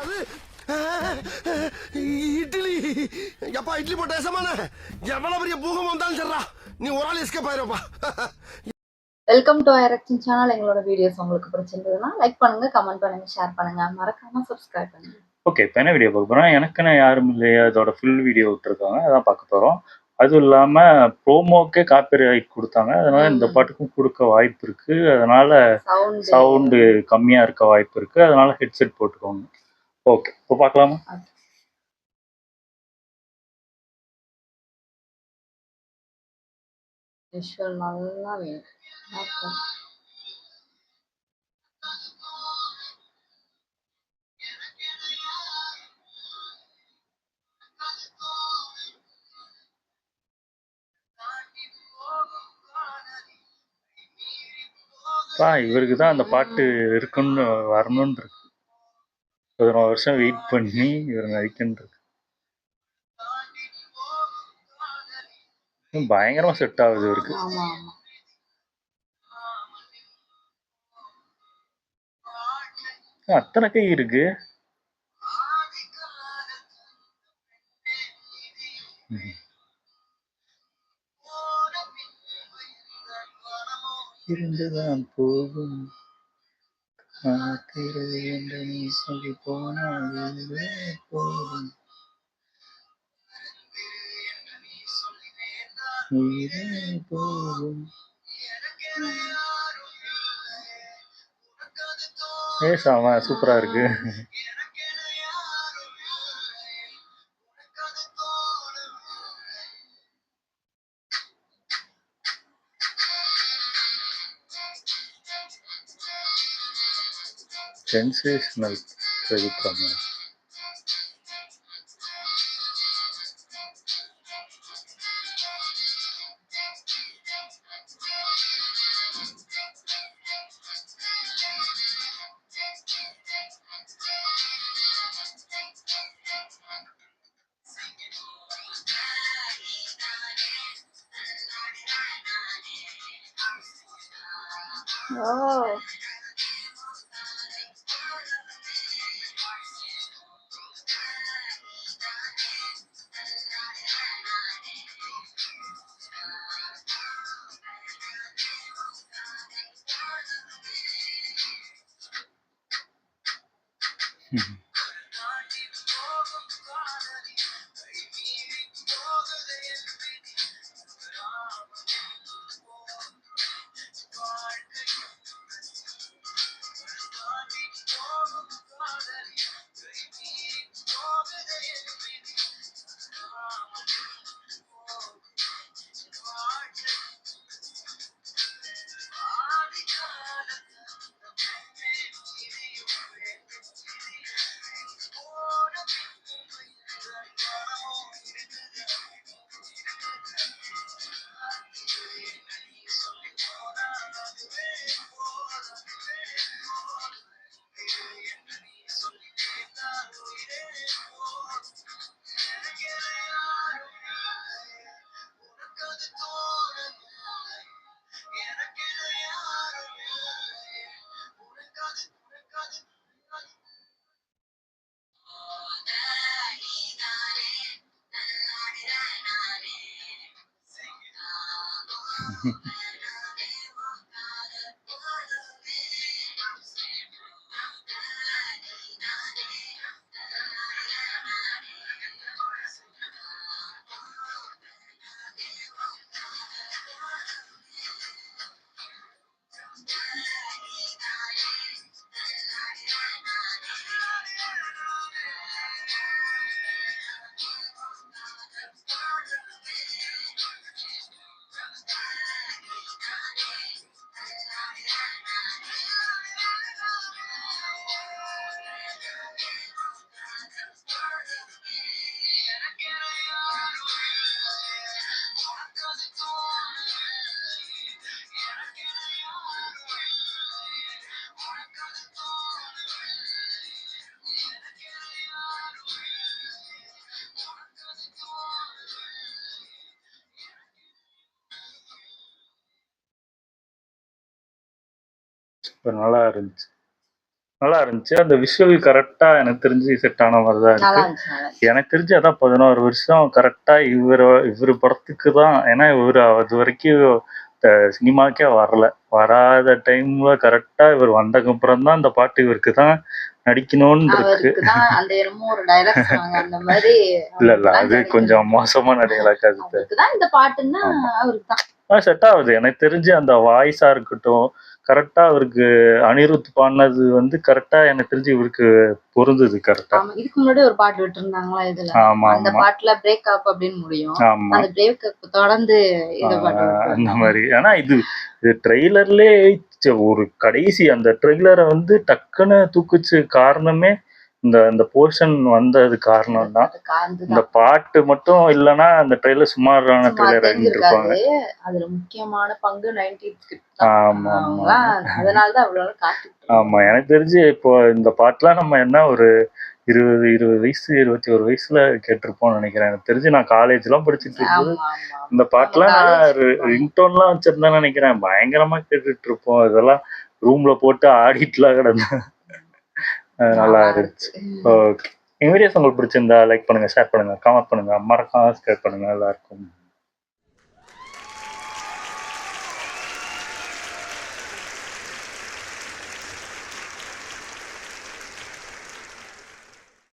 என்னது இட்லி? எப்பா இட்லி போட்ட ஏசமான எவ்வளவு பெரிய பூகம் வந்தாலும் சரிடா, நீ ஒரு ஆள் எஸ்கேப் ஆயிருப்பா. வெல்கம் டு ஐரக்ஷன் சேனல். எங்களோட வீடியோஸ் உங்களுக்கு பிடிச்சிருந்ததுன்னா லைக் பண்ணுங்க, கமெண்ட் பண்ணுங்க, ஷேர் பண்ணுங்க, மறக்காம சப்ஸ்கிரைப் பண்ணுங்க. ஓகே, இப்போ என்ன வீடியோ பார்க்க போகிறோம்? எனக்குன்னு யாரும் இல்லையா, அதோட ஃபுல் வீடியோ விட்டுருக்காங்க, அதான் பார்க்க போகிறோம். அதுவும் இல்லாமல் ப்ரோமோக்கே காப்பிரைட் கொடுத்தாங்க, அதனால இந்த பாட்டுக்கும் கொடுக்க வாய்ப்பு இருக்குது. அதனால சவுண்டு கம்மியாக இருக்க வாய்ப்பு இருக்குது, அதனால ஹெட்செட் போட்டுக்கோங்க. ஓகே, இப்போ பார்க்கலாமா? நல்லா வேணும். இவருக்கு தான் அந்த பாட்டு இருக்குன்னு வரணும்னு இருக்கு. 11 வருஷம் வெயிட் பண்ணி இவர் நடிக்கன்னு இருக்கு. பயங்கரமா செட் ஆகுது இவருக்கு. அத்தனை கை இருக்கு. இருந்துதான் போகும் என்று நீ சொல்லி போனாலே போதும். போகும் சாமா சூப்பரா இருக்கு. சென்சேஷனல் பிரதீப். இப்போ நல்லா இருந்துச்சு. நல்லா இருந்துச்சு. அந்த விஷுவல் கரெக்டா எனக்கு தெரிஞ்சு செட் ஆன மாதிரி தான் நல்லா இருக்கு. இருந்துச்சு நல்லா இருந்துச்சு. எனக்கு தெரிஞ்சு அதான் 11 வருஷம் கரெக்டா இவரு படத்துக்கு தான். ஏன்னா இவரு அது வரைக்கும் சினிமாக்கே வரல. வராத டைம்ல கரெக்டா இவர் வந்ததுக்கப்புறம் தான் இந்த பாட்டு இவருக்கு தான் நடிக்கணும்னு இருக்கு. அவருக்கு தான் அந்த என்னமோ ஒரு டைலாக் சொன்னாங்க அந்த மாதிரி இல்ல அது கொஞ்சம் மோசமான டைலாக் அது. அவருக்கு தான் இந்த பாட்டுன்னா அவருக்கு தான் செட் ஆகுது. எனக்கு தெரிஞ்சு அந்த வாய்ஸா இருக்கட்டும், கரெக்டா அவருக்கு அனிருத் பாடினது வந்து கரெக்டா எனக்கு தெரிஞ்சு இவருக்கு பொருந்தது கரெக்டா. ஆமா, இதுக்கு முன்னாடி ஒரு பாட்டு விட்டுருந்தாங்களா இதுல, ஆமா அந்த பாட்டுல பிரேக் அப் அப்படின்னு முடியும். ஆமா அந்த பிரேக் அப் தொடர்ந்து இந்த பாட்டு அந்த மாதிரி. ஆனா இது ட்ரெய்லர்லயே ஒரு கடைசி அந்த ட்ரெய்லரை வந்து டக்குன்னு தூக்குச்சு காரணமே இந்த போர்ஷன் வந்தது காரணம் தான். இந்த பாட்டு மட்டும் இல்லைன்னா அந்த ட்ரெய்லர் சுமாரான ட்ரெய்லர் இருப்பாங்க. அதுல முக்கியமான பங்கு 90s ஆமா ஆமா அதனாலதான் அவ்வளவு காட்டு. ஆமா எனக்கு தெரிஞ்சு இப்போ இந்த பாட்டுலாம் நம்ம என்ன ஒரு 20 வயசு 21 வயசுல கேட்டிருப்போம்னு நினைக்கிறேன். எனக்கு தெரிஞ்சு நான் காலேஜ் எல்லாம் படிச்சுட்டு இருக்கும்போது இந்த பாட்டுலாம் நான் ரிங்டோன்லாம் வச்சிருந்தேன்னு நினைக்கிறேன். பயங்கரமா கேட்டுட்டு இருப்போம். இதெல்லாம் ரூம்ல போட்டு ஆடிட்டுலாம் கிடந்தேன். நல்லா இருந்துச்சு. ஓகே, எங்க வீடியோஸ் உங்களுக்கு பிடிச்சிருந்தா லைக் பண்ணுங்க, ஷேர் பண்ணுங்க, கமெண்ட் பண்ணுங்க, மறக்காம சப்ஸ்கிரைப் பண்ணுங்க. எல்லாருக்கும்